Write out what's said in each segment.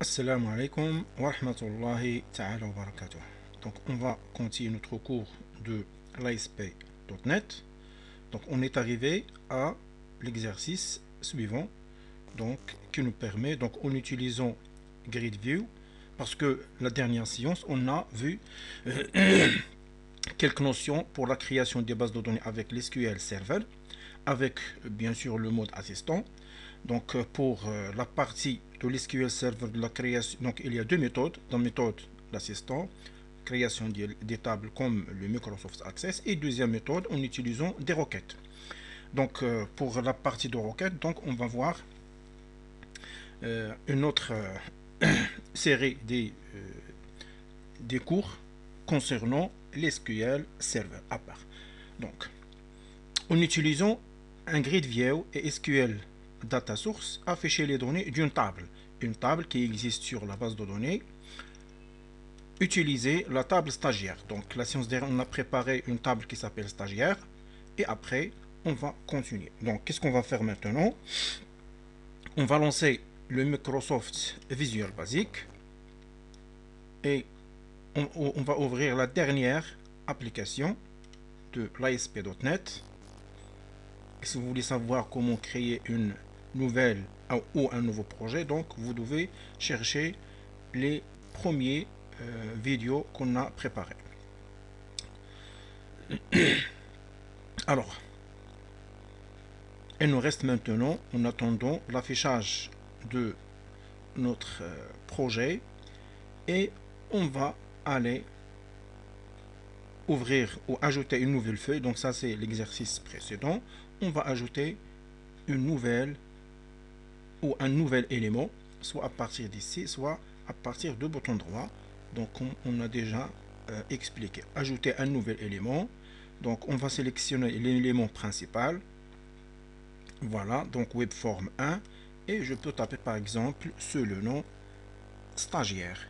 Assalamu alaikum wa rahmatullahi ta'ala wa barakatuh. Donc on va continuer notre cours de l'ASP.NET. Donc on est arrivé à l'exercice suivant, donc qui nous permet, donc en utilisant Grid View, parce que la dernière séance on a vu quelques notions pour la création des bases de données avec l'SQL Server, avec bien sûr le mode assistant. Donc pour la partie de l'SQL Server de la création, donc il y a deux méthodes. La méthode d'assistant, création des tables comme le Microsoft Access, et deuxième méthode en utilisant des requêtes. Donc pour la partie de requêtes, donc on va voir une autre série des cours concernant l'SQL Server à part. Donc en utilisant un grid view et SQL Data Source, afficher les données d'une table. Une table qui existe sur la base de données. Utiliser la table stagiaire. Donc la séance dernière, on a préparé une table qui s'appelle stagiaire. Et après, on va continuer. Donc qu'est-ce qu'on va faire maintenant? On va lancer le Microsoft Visual Basic. Et on va ouvrir la dernière application de l'ASP.NET. Si vous voulez savoir comment créer une nouvelle ou un nouveau projet, donc vous devez chercher les premiers vidéos qu'on a préparés. Alors, il nous reste maintenant, en attendant l'affichage de notre projet, et on va aller ouvrir ou ajouter une nouvelle feuille. Donc ça c'est l'exercice précédent. On va ajouter une nouvelle ou un nouvel élément, soit à partir d'ici, soit à partir de bouton droit. Donc on a déjà expliqué. Ajouter un nouvel élément. Donc on va sélectionner l'élément principal. Voilà, donc webform 1. Et je peux taper par exemple sur le nom stagiaire.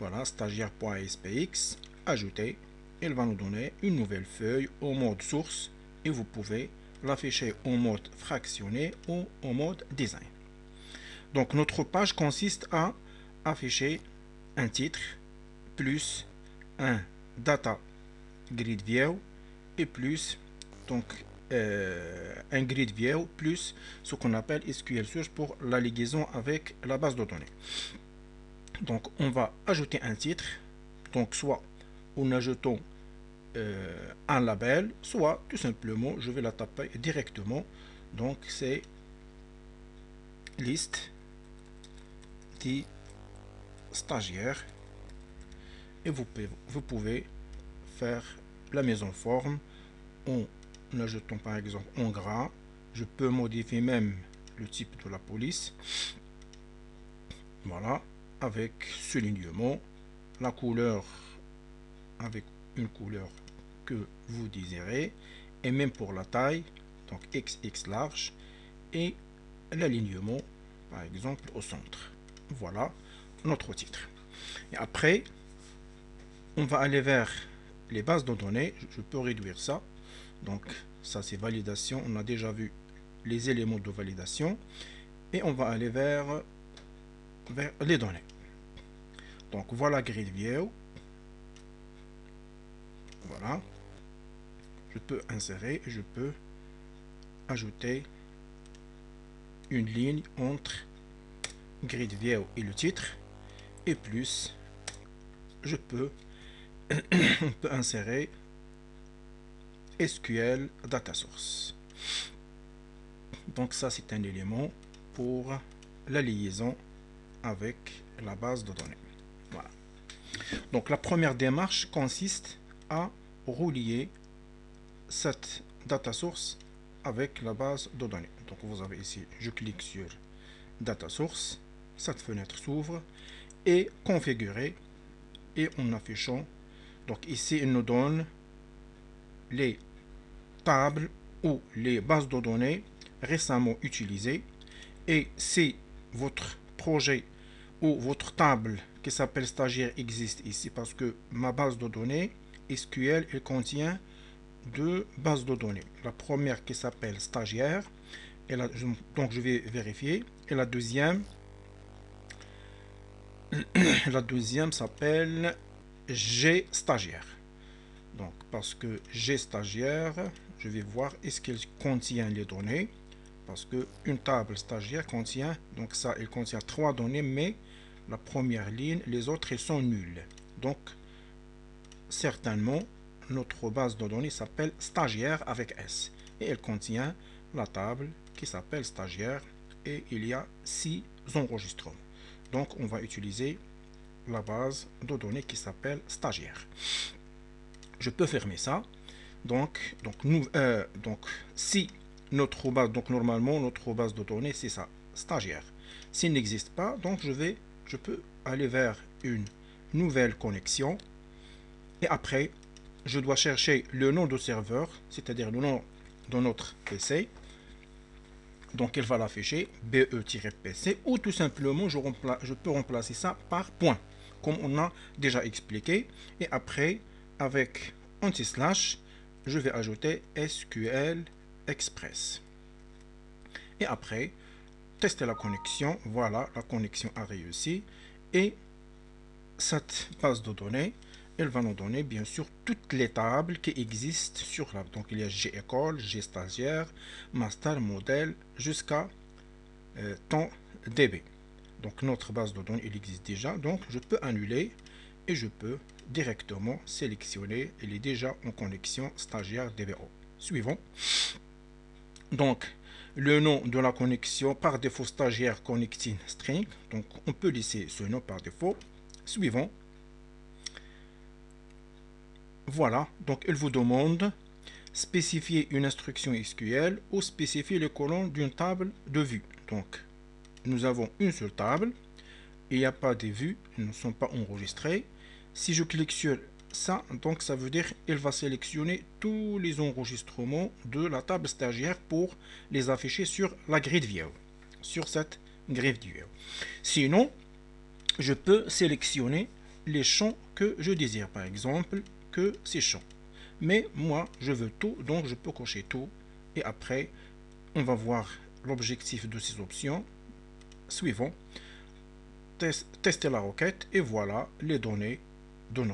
Voilà, stagiaire.spx. Ajouter. Il va nous donner une nouvelle feuille au mode source. Et vous pouvez l'afficher en mode fractionné ou en mode design. Donc notre page consiste à afficher un titre plus un data grid view et plus donc un grid view plus ce qu'on appelle SQL Search pour la liaison avec la base de données. Donc on va ajouter un titre, donc soit en ajoutant un label, soit tout simplement je vais la taper directement. Donc c'est liste des stagiaires et vous pouvez faire la mise en forme en ajoutant par exemple en gras. Je peux modifier même le type de la police. Voilà, avec soulignement, la couleur avec une couleur que vous désirez, et même pour la taille, donc XX large, et l'alignement par exemple au centre. Voilà notre titre. Et après on va aller vers les bases de données. Je peux réduire ça. Donc ça c'est validation, on a déjà vu les éléments de validation, et on va aller vers les données. Donc voilà grid view. Voilà, je peux insérer, je peux ajouter une ligne entre grid view et le titre, et plus je peux on peut insérer SQL Data Source. Donc ça c'est un élément pour la liaison avec la base de données. Voilà. Donc la première démarche consiste à relier cette data source avec la base de données. Donc vous avez ici, je clique sur data source, cette fenêtre s'ouvre, et configurer, et en affichant, donc ici il nous donne les tables ou les bases de données récemment utilisées, et si votre projet ou votre table qui s'appelle stagiaire existe ici, parce que ma base de données SQL elle contient deux bases de données. La première qui s'appelle stagiaire Donc je vais vérifier. Et la deuxième, s'appelle G stagiaire. Donc parce que G stagiaire, je vais voir est-ce qu'elle contient les données. Parce que une table stagiaire contient, donc ça, elle contient 3 données, mais la première ligne, les autres, elles sont nulles. Donc certainement, notre base de données s'appelle stagiaire avec S. Et elle contient la table qui s'appelle stagiaire. Et il y a 6 enregistrements. Donc on va utiliser la base de données qui s'appelle stagiaire. Je peux fermer ça. Donc si notre base, donc normalement notre base de données c'est ça, stagiaire. S'il n'existe pas, donc je peux aller vers une nouvelle connexion. Et après, je dois chercher le nom de serveur, c'est-à-dire le nom de notre PC. Donc, elle va l'afficher BE-PC ou tout simplement, je peux remplacer ça par point, comme on a déjà expliqué. Et après, avec anti-slash, je vais ajouter SQL Express. Et après, tester la connexion. Voilà, la connexion a réussi. Et cette base de données, elle va nous donner bien sûr toutes les tables qui existent sur la. Donc il y a G-École, G-Stagiaire, Master, Modèle, jusqu'à temps DB. Donc notre base de données, elle existe déjà. Donc je peux annuler et je peux directement sélectionner. Elle est déjà en connexion stagiaire DBO. Suivant. Donc le nom de la connexion par défaut stagiaire connecting string. Donc on peut laisser ce nom par défaut. Suivant. Voilà, donc il vous demande spécifier une instruction SQL ou spécifier les colonnes d'une table de vue. Donc, nous avons une seule table, il n'y a pas de vues, ils ne sont pas enregistrés. Si je clique sur ça, donc ça veut dire qu'il va sélectionner tous les enregistrements de la table stagiaire pour les afficher sur la grid view, sur cette grid view. Sinon, je peux sélectionner les champs que je désire, par exemple, que ces champs. Mais moi, je veux tout, donc je peux cocher tout. Et après, on va voir l'objectif de ces options. Suivant. Tester la requête. Et voilà les données de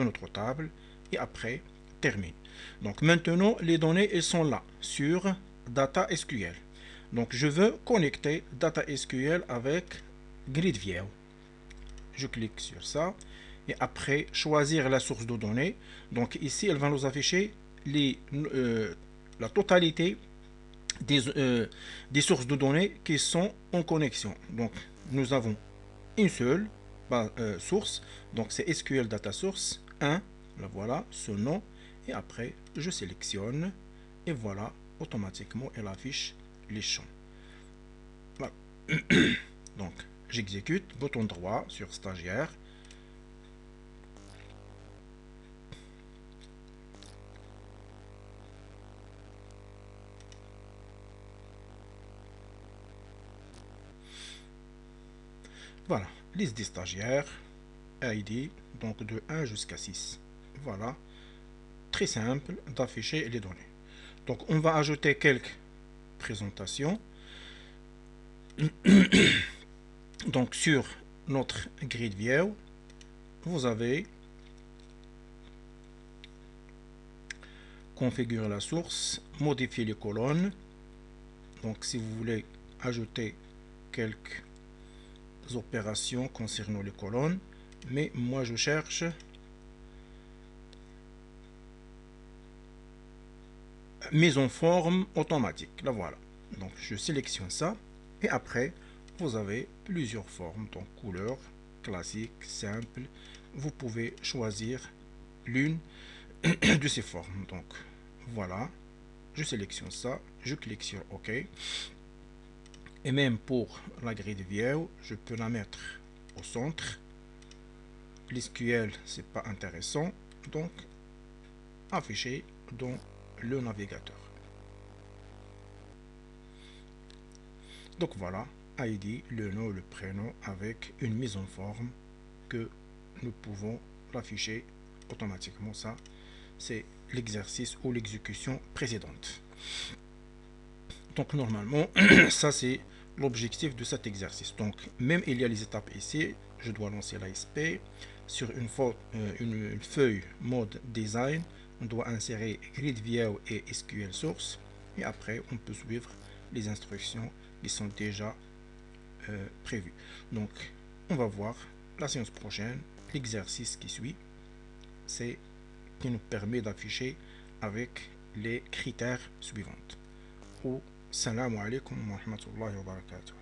notre table. Et après, termine. Donc maintenant, les données, elles sont là, sur Data SQL. Donc je veux connecter Data SQL avec GridView. Je clique sur ça. Et après, choisir la source de données. Donc ici, elle va nous afficher la totalité des sources de données qui sont en connexion. Donc nous avons une seule source. Donc c'est SQL Data Source 1. La voilà, ce nom. Et après, je sélectionne. Et voilà, automatiquement, elle affiche les champs. Voilà. Donc, j'exécute, bouton droit sur stagiaire. Voilà, liste des stagiaires, ID, donc de 1 jusqu'à 6. Voilà, très simple d'afficher les données. Donc on va ajouter quelques présentations. Donc sur notre grid view, vous avez configurer la source, modifier les colonnes. Donc si vous voulez ajouter quelques opérations concernant les colonnes, mais moi je cherche mise en forme automatique. Là voilà, donc je sélectionne ça et après vous avez plusieurs formes, donc couleur classique, simple. Vous pouvez choisir l'une de ces formes. Donc voilà, je sélectionne ça, je clique sur OK. Et même pour la grille view, je peux la mettre au centre. L'SQL, c'est pas intéressant, donc afficher dans le navigateur. Donc voilà, ID, le nom, le prénom avec une mise en forme que nous pouvons l'afficher automatiquement. Ça, c'est l'exercice ou l'exécution précédente. Donc normalement, ça c'est l'objectif de cet exercice. Donc même il y a les étapes ici, je dois lancer l'ASP. Sur une feuille mode design, on doit insérer grid view et SQL source. Et après, on peut suivre les instructions qui sont déjà prévues. Donc, on va voir la séance prochaine. L'exercice qui suit, c'est qui nous permet d'afficher avec les critères suivants. Salam alaikum wa rahmatullahi wa barakatuh.